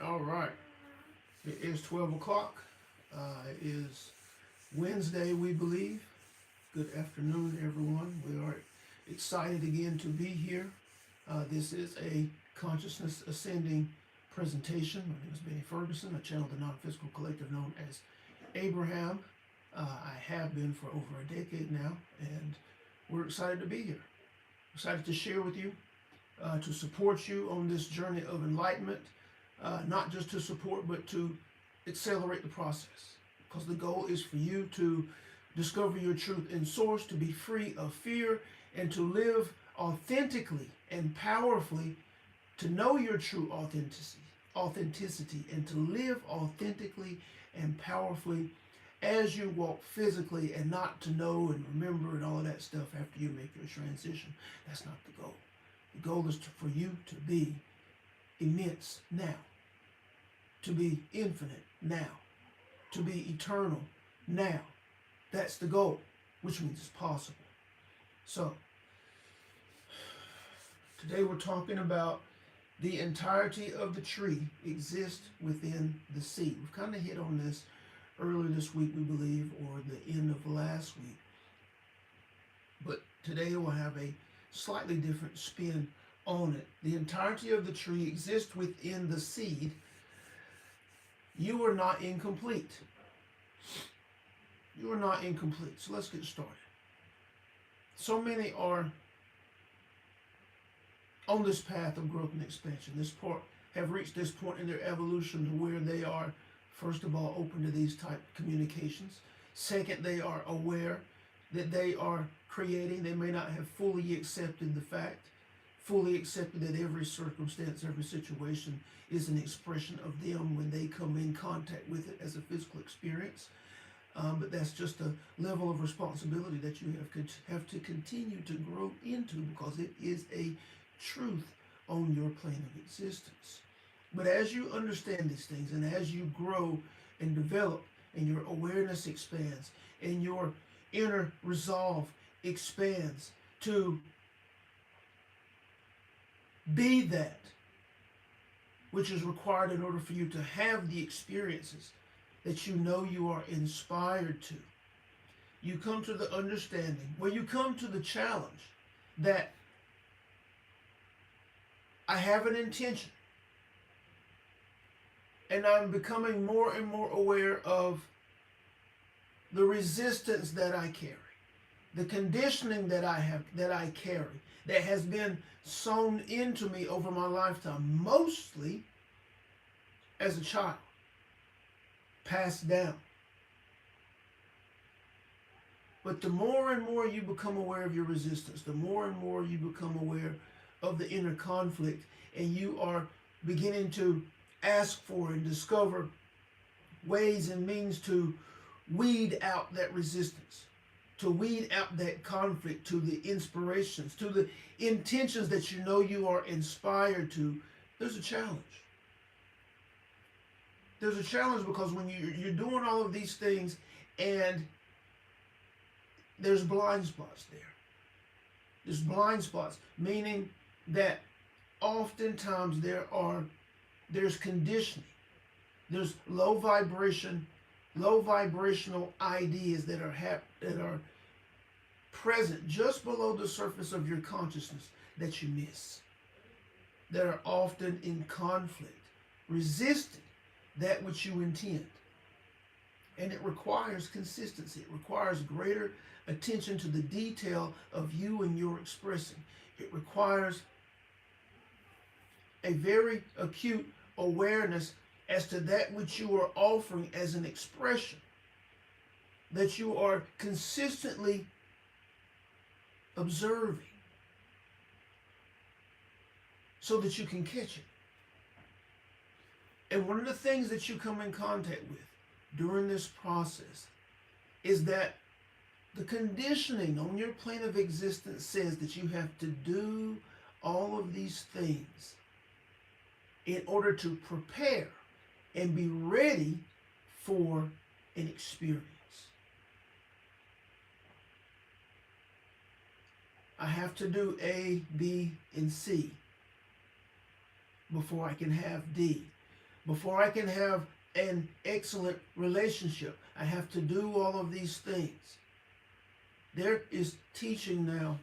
All right. It is 12 o'clock. It is Wednesday, we believe. Good afternoon, everyone. We are excited again to be here. This is a consciousness ascending presentation. My name is Benny Ferguson. I channel the non-physical collective known as Abraham. I have been for over a decade now, and we're excited to be here. Excited to share with you, to support you on this journey of enlightenment. Not just to support, but to accelerate the process. Because the goal is for you to discover your truth in source, to be free of fear, and to live authentically and powerfully, to know your true authenticity, and to live authentically and powerfully as you walk physically, and not to know and remember and all of that stuff after you make your transition. That's not the goal. The goal is for you to be immense now, to be infinite now, to be eternal now. That's the goal, which means it's possible. So, today we're talking about the entirety of the tree exists within the seed. We've kind of hit on this earlier this week, we believe, or the end of last week. But today we'll have a slightly different spin on it. The entirety of the tree exists within the seed. You are not incomplete. You are not incomplete. So let's get started. So many are on this path of growth and expansion. Have reached this point in their evolution to where they are, first of all, open to these type of communications. Second, they are aware that they are creating. They may not have fully accepted the fact, fully accepted that every circumstance, every situation is an expression of them when they come in contact with it as a physical experience. But that's just a level of responsibility that you have to continue to grow into, because it is a truth on your plane of existence. But as you understand these things, and as you grow and develop, and your awareness expands, and your inner resolve expands to be that which is required in order for you to have the experiences that you know you are inspired to, you come to the understanding, you come to the challenge that I have an intention, and I'm becoming more and more aware of the resistance that I carry, the conditioning that I carry, that has been sown into me over my lifetime, mostly as a child, passed down. But the more and more you become aware of your resistance, the more and more you become aware of the inner conflict, and you are beginning to ask for and discover ways and means to weed out that resistance, to weed out that conflict, to the inspirations, to the intentions that you know you are inspired to, there's a challenge. There's a challenge because when you're doing all of these things, and there's blind spots there. There's blind spots, meaning that oftentimes there's conditioning. There's low vibrational ideas that are present just below the surface of your consciousness that you miss, that are often in conflict, resisting that which you intend. And it requires consistency. It requires greater attention to the detail of you and your expressing. It requires a very acute awareness as to that which you are offering as an expression, that you are consistently observing so that you can catch it. And one of the things that you come in contact with during this process is that the conditioning on your plane of existence says that you have to do all of these things in order to prepare and be ready for an experience. I have to do A, B, and C before I can have D. Before I can have an excellent relationship, I have to do all of these things. There is teaching now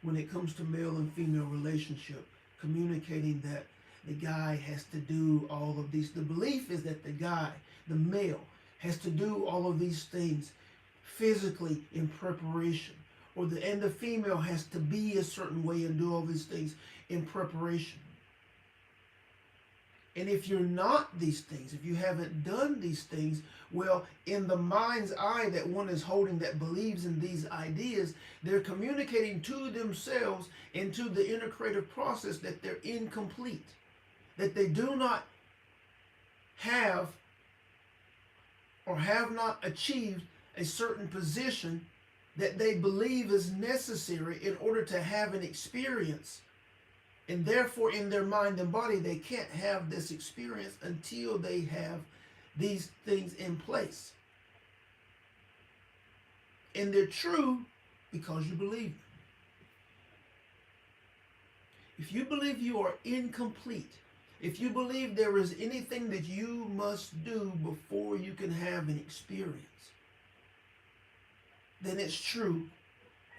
when it comes to male and female relationship, communicating that the guy has to do all of these. The belief is that the guy, the male, has to do all of these things physically in preparation, and the female has to be a certain way and do all these things in preparation. And if you're not these things, if you haven't done these things, well, in the mind's eye that one is holding that believes in these ideas, they're communicating to themselves and to the inner creative process that they're incomplete, that they do not have or have not achieved a certain position that they believe is necessary in order to have an experience. And therefore, in their mind and body, they can't have this experience until they have these things in place. And they're true because you believe them. If you believe you are incomplete, if you believe there is anything that you must do before you can have an experience, then it's true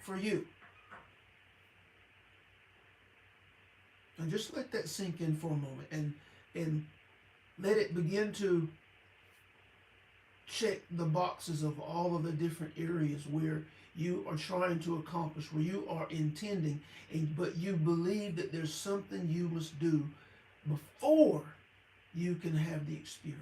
for you. And just let that sink in for a moment and let it begin to check the boxes of all of the different areas where you are trying to accomplish, where you are intending, but you believe that there's something you must do before you can have the experience.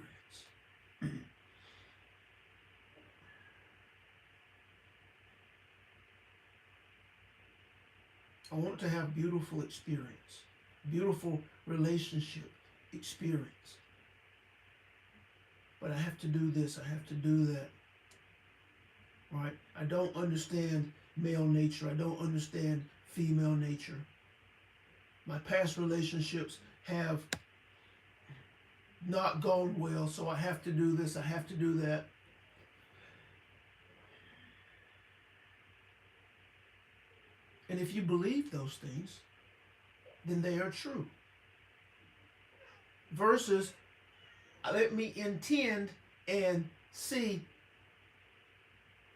I want to have beautiful experience, beautiful relationship experience. But I have to do this, I have to do that. Right? I don't understand male nature. I don't understand female nature. My past relationships have not gone well, so I have to do this, I have to do that. And if you believe those things, then they are true. Versus, let me intend and see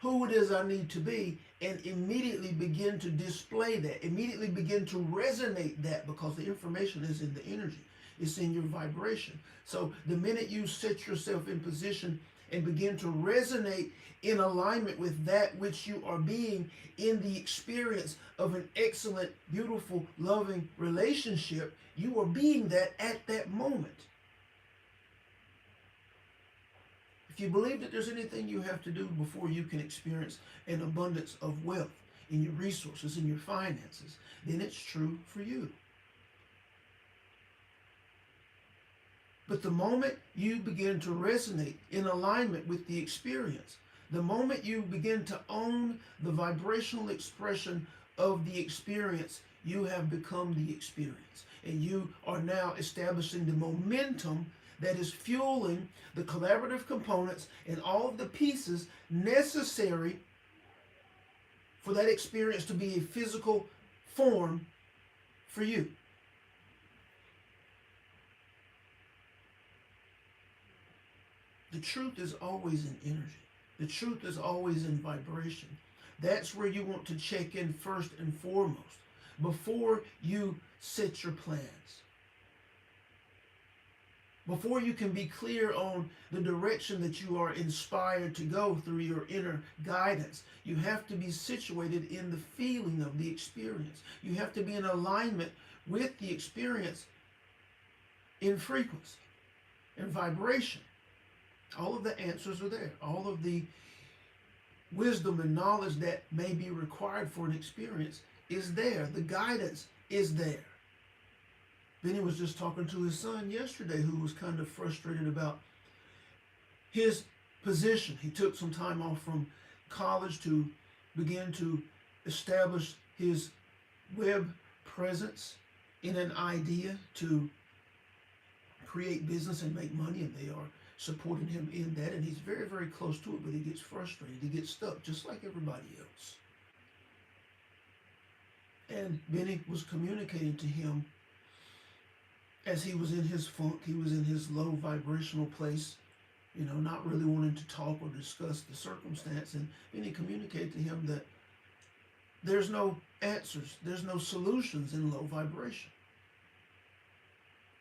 who it is I need to be and immediately begin to display that, immediately begin to resonate that, because the information is in the energy. It's in your vibration. So the minute you set yourself in position and begin to resonate in alignment with that which you are being in the experience of an excellent, beautiful, loving relationship, you are being that at that moment. If you believe that there's anything you have to do before you can experience an abundance of wealth in your resources, in your finances, then it's true for you. But the moment you begin to resonate in alignment with the experience, the moment you begin to own the vibrational expression of the experience, you have become the experience. And you are now establishing the momentum that is fueling the collaborative components and all of the pieces necessary for that experience to be a physical form for you. The truth is always in energy. The truth is always in vibration. That's where you want to check in first and foremost before you set your plans. Before you can be clear on the direction that you are inspired to go through your inner guidance, you have to be situated in the feeling of the experience. You have to be in alignment with the experience in frequency, in vibration. All of the answers are there. All of the wisdom and knowledge that may be required for an experience is there. The guidance is there. Benny was just talking to his son yesterday, who was kind of frustrated about his position. He took some time off from college to begin to establish his web presence in an idea to create business and make money, and they are supporting him in that, and he's very, very close to it, but he gets frustrated. He gets stuck, just like everybody else. And Benny was communicating to him as he was in his funk, he was in his low vibrational place, not really wanting to talk or discuss the circumstance. And then he communicated to him that there's no answers, there's no solutions in low vibration.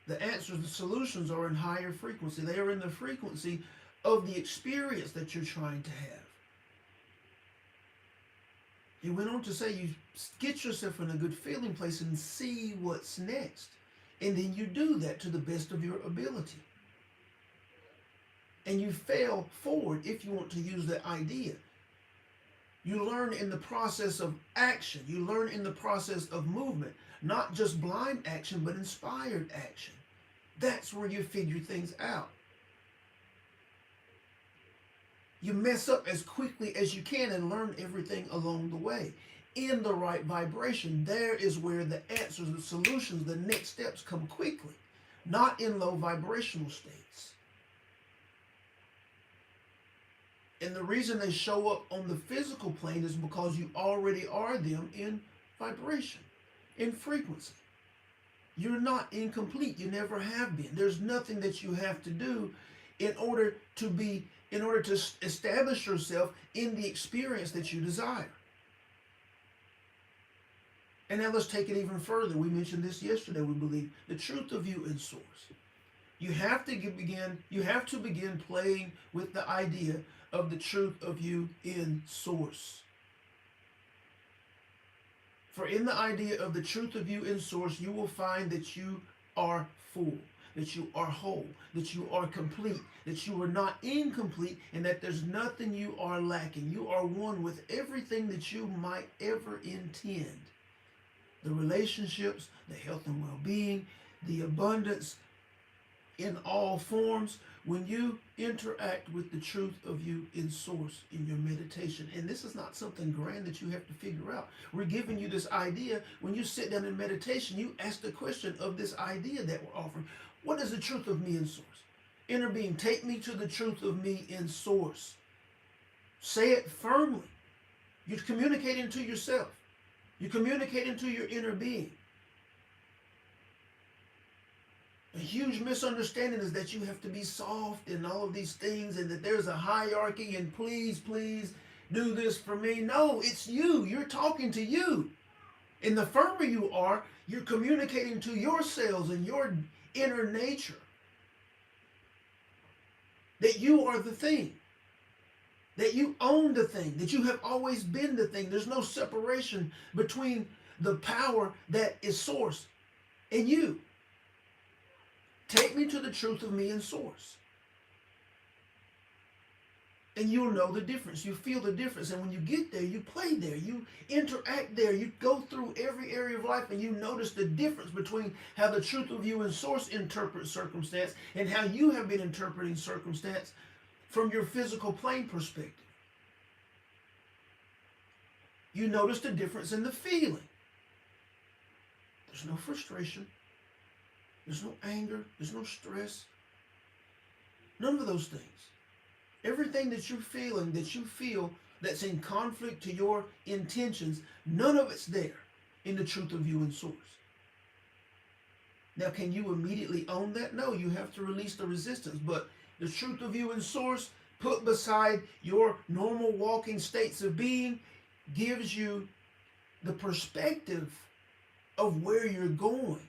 The answers, the solutions are in higher frequency. They are in the frequency of the experience that you're trying to have. He went on to say, you get yourself in a good feeling place and see what's next. And then you do that to the best of your ability. And you fail forward if you want to use that idea. You learn in the process of action. You learn in the process of movement. Not just blind action, but inspired action. That's where you figure things out. You mess up as quickly as you can and learn everything along the way. In the right vibration, there is where the answers, the solutions, the next steps come quickly. Not in low vibrational states. And the reason they show up on the physical plane is because you already are them in vibration, in frequency. You're not incomplete. You never have been. There's nothing that you have to do in order to establish yourself in the experience that you desire. And now let's take it even further. We mentioned this yesterday, we believe. The truth of you in source. You have to begin playing with the idea of the truth of you in source. For in the idea of the truth of you in source, you will find that you are full, that you are whole, that you are complete, that you are not incomplete, and that there's nothing you are lacking. You are one with everything that you might ever intend. The relationships, the health and well-being, the abundance in all forms, when you interact with the truth of you in source in your meditation. And this is not something grand that you have to figure out. We're giving you this idea. When you sit down in meditation, you ask the question of this idea that we're offering. What is the truth of me in source? Inner being, take me to the truth of me in source. Say it firmly. You're communicating to yourself. You're communicating to your inner being. A huge misunderstanding is that you have to be soft and all of these things, and that there's a hierarchy and please do this for me. No, it's you. You're talking to you. And the firmer you are, you're communicating to your cells and your inner nature that you are the thing, that you own the thing, that you have always been the thing. There's no separation between the power that is source and you. Take me to the truth of me in source. And you'll know the difference. You feel the difference. And when you get there, you play there. You interact there. You go through every area of life and you notice the difference between how the truth of you in source interprets circumstance and how you have been interpreting circumstance from your physical plane perspective. You notice the difference in the feeling. There's no frustration. There's no anger. There's no stress. None of those things. Everything that you're feeling, that you feel that's in conflict to your intentions, none of it's there in the truth of you in source. Now, can you immediately own that? No, you have to release the resistance. But the truth of you in source, put beside your normal walking states of being, gives you the perspective of where you're going.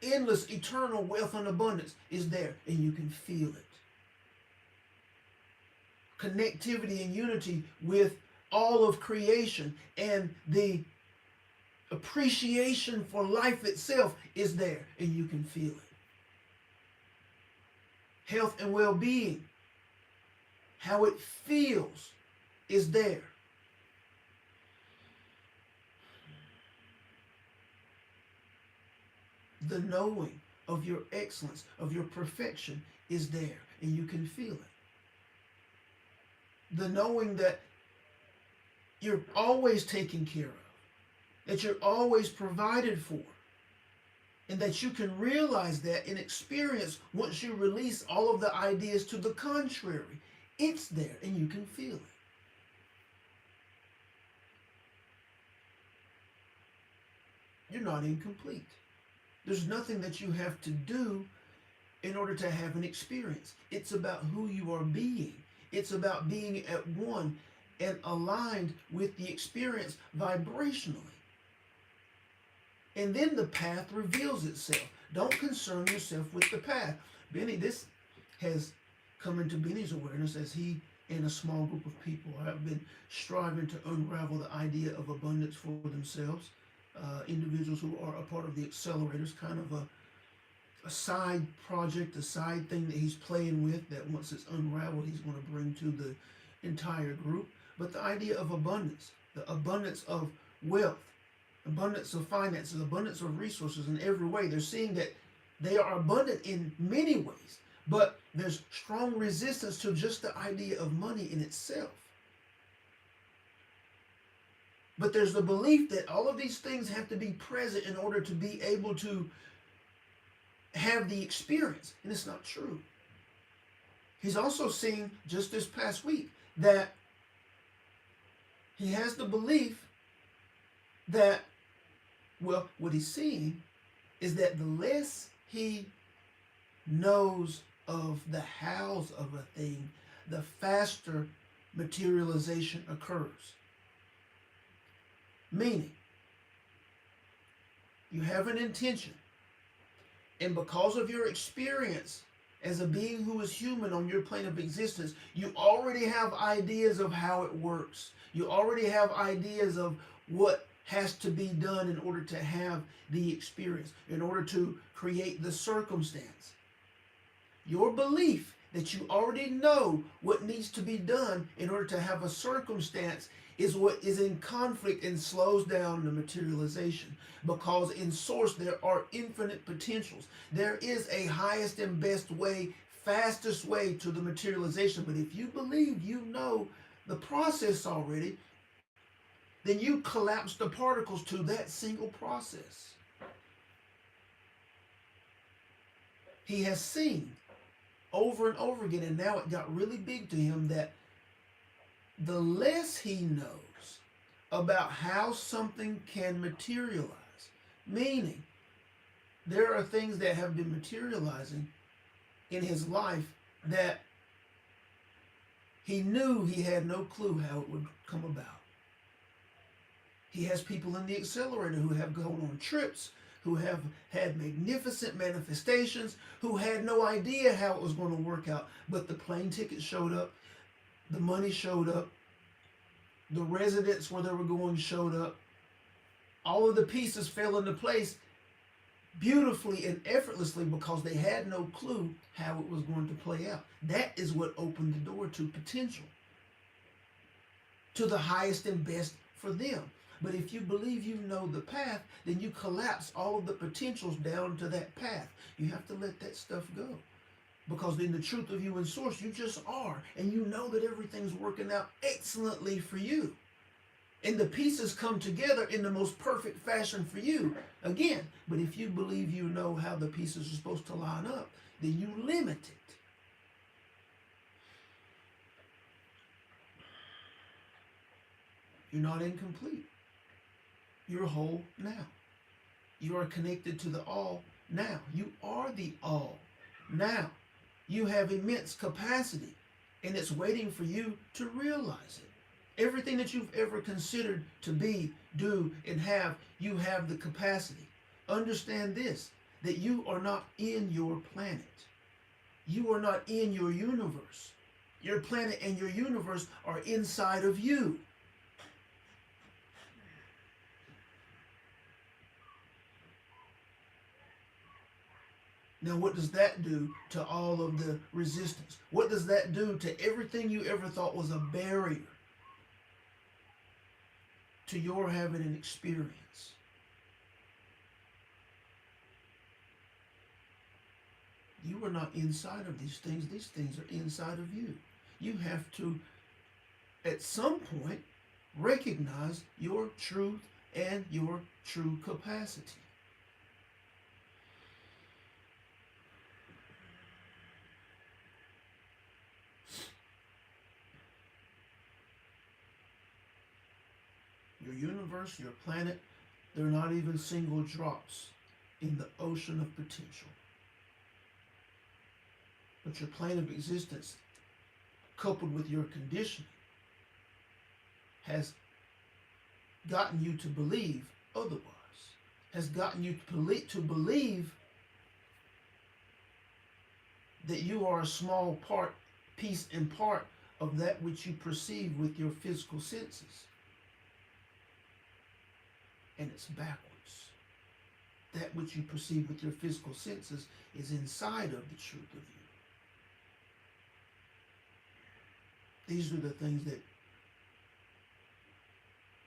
Endless, eternal wealth and abundance is there, and you can feel it. Connectivity and unity with all of creation and the appreciation for life itself is there, and you can feel it. Health and well-being, how it feels, is there. The knowing of your excellence, of your perfection is there, and you can feel it. The knowing that you're always taken care of, that you're always provided for, and that you can realize that and experience once you release all of the ideas to the contrary. It's there, and you can feel it. you're not incomplete. There's nothing that you have to do in order to have an experience. It's about who you are being. It's about being at one and aligned with the experience vibrationally. And then the path reveals itself. Don't concern yourself with the path. Benny, this has come into Benny's awareness as he and a small group of people have been striving to unravel the idea of abundance for themselves. Individuals who are a part of the Accelerators, kind of a side project, a side thing that he's playing with, that once it's unraveled, he's going to bring to the entire group. But the idea of abundance, the abundance of wealth, abundance of finances, abundance of resources in every way. They're seeing that they are abundant in many ways, but there's strong resistance to just the idea of money in itself. But there's the belief that all of these things have to be present in order to be able to have the experience, and it's not true. He's also seeing, just this past week, that he has the belief that, well, what he's seeing is that the less he knows of the hows of a thing, the faster materialization occurs. Meaning, you have an intention, and because of your experience as a being who is human on your plane of existence, you already have ideas of how it works. You already have ideas of what has to be done in order to have the experience, in order to create the circumstance. Your belief that you already know what needs to be done in order to have a circumstance is what is in conflict and slows down the materialization. Because in source there are infinite potentials. There is a highest and best way, fastest way to the materialization. But if you believe you know the process already, then you collapse the particles to that single process. He has seen over and over again, and now it got really big to him, that the less he knows about how something can materialize, meaning there are things that have been materializing in his life that he knew he had no clue how it would come about. He has people in the Accelerator who have gone on trips, who have had magnificent manifestations, who had no idea how it was going to work out. But the plane ticket showed up, the money showed up, the residence where they were going showed up. All of the pieces fell into place beautifully and effortlessly because they had no clue how it was going to play out. That is what opened the door to potential, to the highest and best for them. But if you believe you know the path, then you collapse all of the potentials down to that path. You have to let that stuff go. Because in the truth of you in source, you just are. And you know that everything's working out excellently for you. And the pieces come together in the most perfect fashion for you. Again, but if you believe you know how the pieces are supposed to line up, then you limit it. You're not incomplete. You're whole now. You are connected to the all now. You are the all now. You have immense capacity, and it's waiting for you to realize it. Everything that you've ever considered to be, do, and have, you have the capacity. Understand this, that you are not in your planet. You are not in your universe. Your planet and your universe are inside of you. Now, what does that do to all of the resistance? What does that do to everything you ever thought was a barrier to your having an experience? You are not inside of these things. These things are inside of you. You have to, at some point, recognize your truth and your true capacity. Your universe, your planet, They're not even single drops in the ocean of potential. But your plane of existence, coupled with your conditioning, has gotten you to believe otherwise, has gotten you to believe that you are a small part, piece and part of that which you perceive with your physical senses. And it's backwards. That which you perceive with your physical senses is inside of the truth of you. These are the things that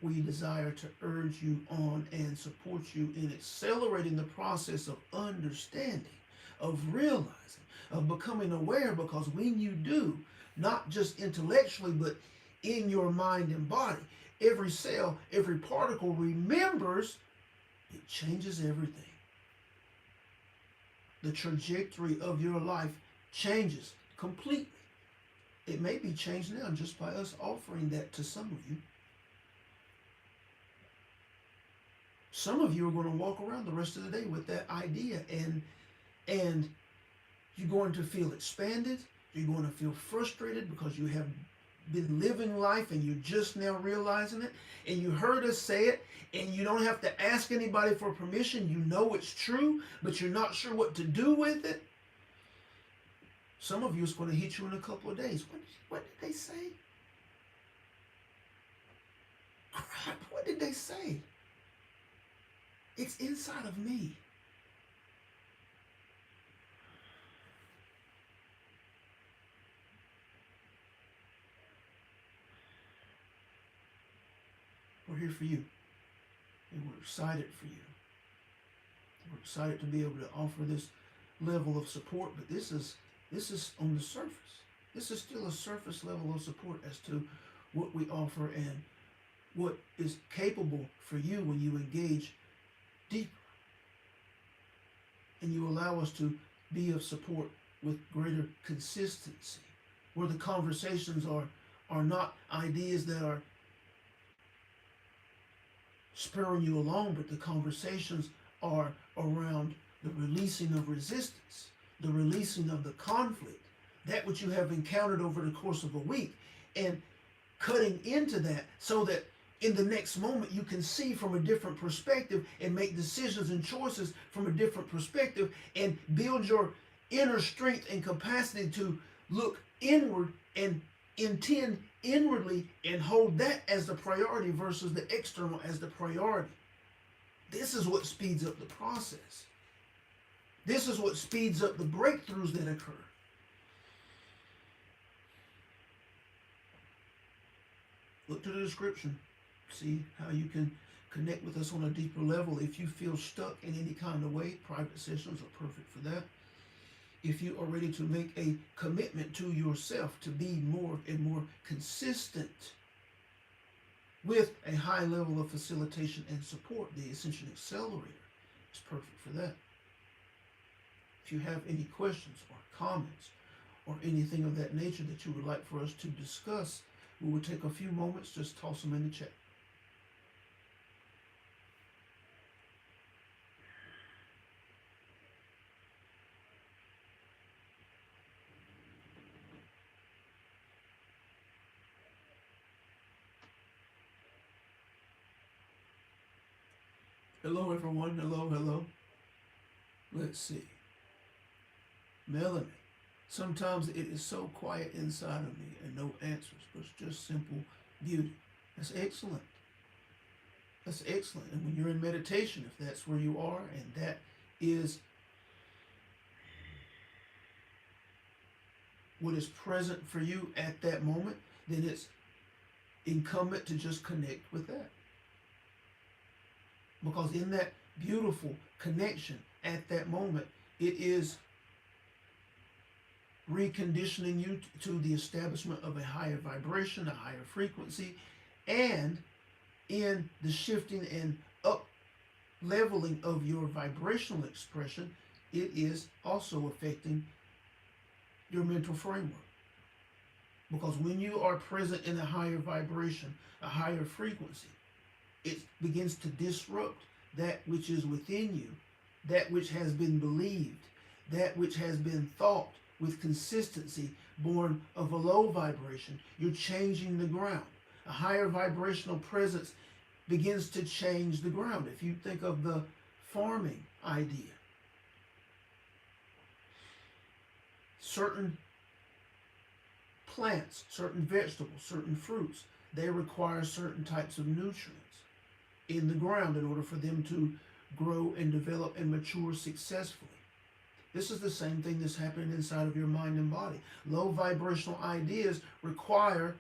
we desire to urge you on and support you in accelerating the process of understanding, of realizing, of becoming aware, because when you do, not just intellectually, but in your mind and body, every cell, every particle remembers, it changes everything. The trajectory of your life changes completely. It may be changed now just by us offering that to some of you. Some of you are going to walk around the rest of the day with that idea, and you're going to feel expanded. You're going to feel frustrated because you have been living life and you're just now realizing it, and you heard us say it, and you don't have to ask anybody for permission. You know it's true, but you're not sure what to do with it. Some of you, it's going to hit you in a couple of days. What did they say? Crap, what did they say? It's inside of me. We're here for you. And we're excited for you. We're excited to be able to offer this level of support, but this is on the surface. This is still a surface level of support as to what we offer and what is capable for you when you engage deeper. And you allow us to be of support with greater consistency, where the conversations are not ideas that are spurring you along, but the conversations are around the releasing of resistance, the releasing of the conflict, that which you have encountered over the course of a week, and cutting into that so that in the next moment you can see from a different perspective and make decisions and choices from a different perspective and build your inner strength and capacity to look inward and intend inwardly and hold that as the priority versus the external as the priority. This is what speeds up the process. This is what speeds up the breakthroughs that occur. Look to the description. See how you can connect with us on a deeper level. If you feel stuck in any kind of way, private sessions are perfect for that. If you are ready to make a commitment to yourself to be more and more consistent with a high level of facilitation and support, the Ascension Accelerator is perfect for that. If you have any questions or comments or anything of that nature that you would like for us to discuss, we will take a few moments, just toss them in the chat. Hello, everyone. Hello, hello. Let's see. Melanie. Sometimes it is so quiet inside of me and no answers, but it's just simple beauty. That's excellent. That's excellent. And when you're in meditation, if that's where you are and that is what is present for you at that moment, then it's incumbent to just connect with that. Because in that beautiful connection at that moment, it is reconditioning you to the establishment of a higher vibration, a higher frequency, and in the shifting and up leveling of your vibrational expression, it is also affecting your mental framework. Because when you are present in a higher vibration, a higher frequency, it begins to disrupt that which is within you, that which has been believed, that which has been thought with consistency, born of a low vibration. You're changing the ground. A higher vibrational presence begins to change the ground. If you think of the farming idea, certain plants, certain vegetables, certain fruits, they require certain types of nutrients in the ground in order for them to grow and develop and mature successfully. This is the same thing that's happening inside of your mind and body. Low vibrational ideas require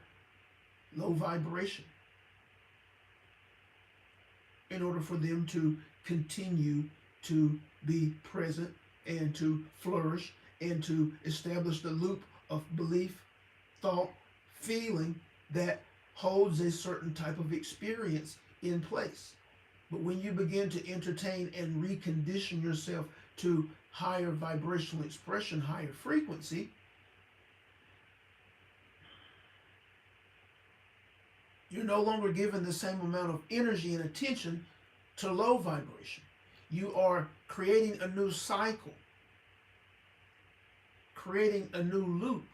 low vibration in order for them to continue to be present and to flourish and to establish the loop of belief, thought, feeling that holds a certain type of experience in place. But when you begin to entertain and recondition yourself to higher vibrational expression, higher frequency, you're no longer given the same amount of energy and attention to low vibration. You are creating a new cycle, creating a new loop.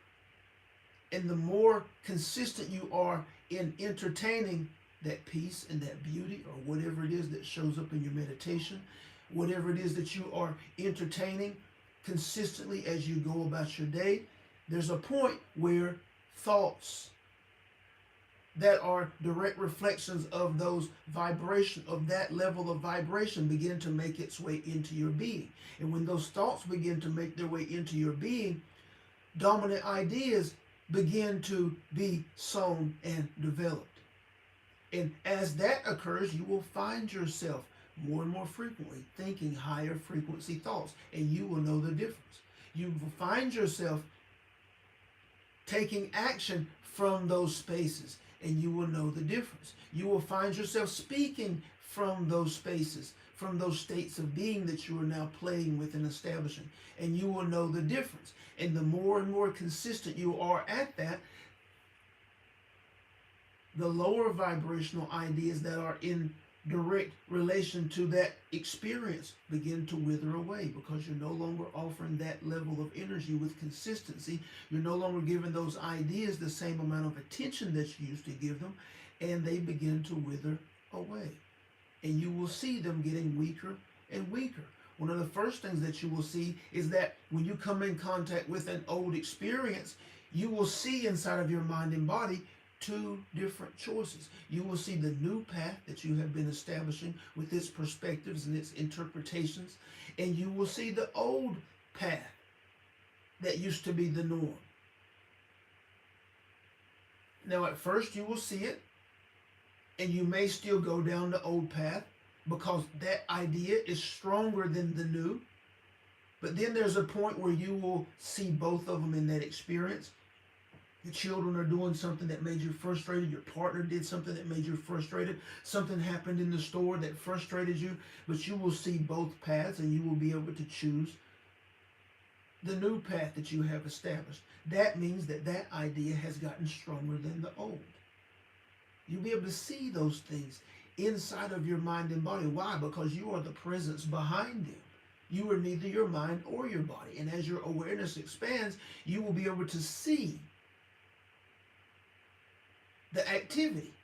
And the more consistent you are in entertaining that peace and that beauty, or whatever it is that shows up in your meditation, whatever it is that you are entertaining consistently as you go about your day, there's a point where thoughts that are direct reflections of those vibration, of that level of vibration, begin to make its way into your being. And when those thoughts begin to make their way into your being, dominant ideas begin to be sown and developed. And as that occurs, you will find yourself more and more frequently thinking higher frequency thoughts, and you will know the difference. You will find yourself taking action from those spaces, and you will know the difference. You will find yourself speaking from those spaces, from those states of being that you are now playing with and establishing, and you will know the difference. And the more and more consistent you are at that, the lower vibrational ideas that are in direct relation to that experience begin to wither away, because you're no longer offering that level of energy with consistency. You're no longer giving those ideas the same amount of attention that you used to give them, and they begin to wither away. And you will see them getting weaker and weaker. One of the first things that you will see is that when you come in contact with an old experience, you will see inside of your mind and body two different choices. You will see the new path that you have been establishing with its perspectives and its interpretations, and you will see the old path that used to be the norm. Now, at first you will see it, and you may still go down the old path because that idea is stronger than the new. But then there's a point where you will see both of them in that experience. Your children are doing something that made you frustrated. Your partner did something that made you frustrated. Something happened in the store that frustrated you. But you will see both paths, and you will be able to choose the new path that you have established. That means that that idea has gotten stronger than the old. You'll be able to see those things inside of your mind and body. Why? Because you are the presence behind them. You are neither your mind or your body. And as your awareness expands, you will be able to see the activity.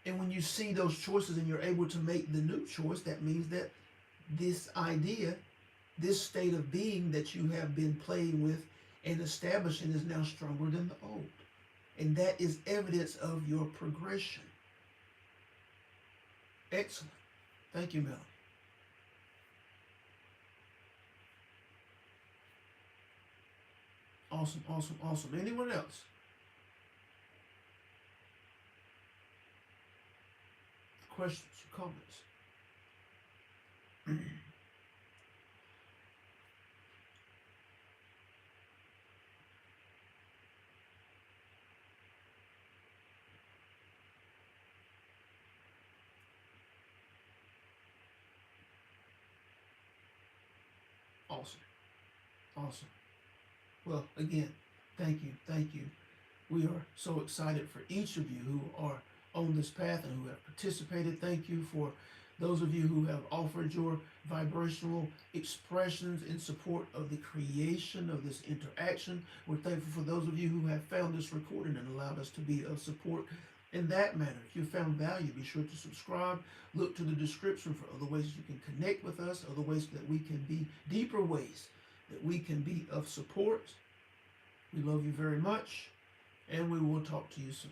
And when you see those choices and you're able to make the new choice, that means that this idea, this state of being that you have been playing with and establishing, is now stronger than the old. And that is evidence of your progression. Excellent. Thank you, Melanie. Awesome, awesome, awesome. Anyone else? Questions or comments? Awesome. Awesome. Well, again, thank you. Thank you. We are so excited for each of you who are on this path and who have participated. Thank you for those of you who have offered your vibrational expressions in support of the creation of this interaction. We're thankful for those of you who have found this recording and allowed us to be of support in that manner. If you found value, be sure to subscribe. Look to the description for other ways you can connect with us, other ways that we can be, deeper ways that we can be of support. We love you very much, and we will talk to you soon.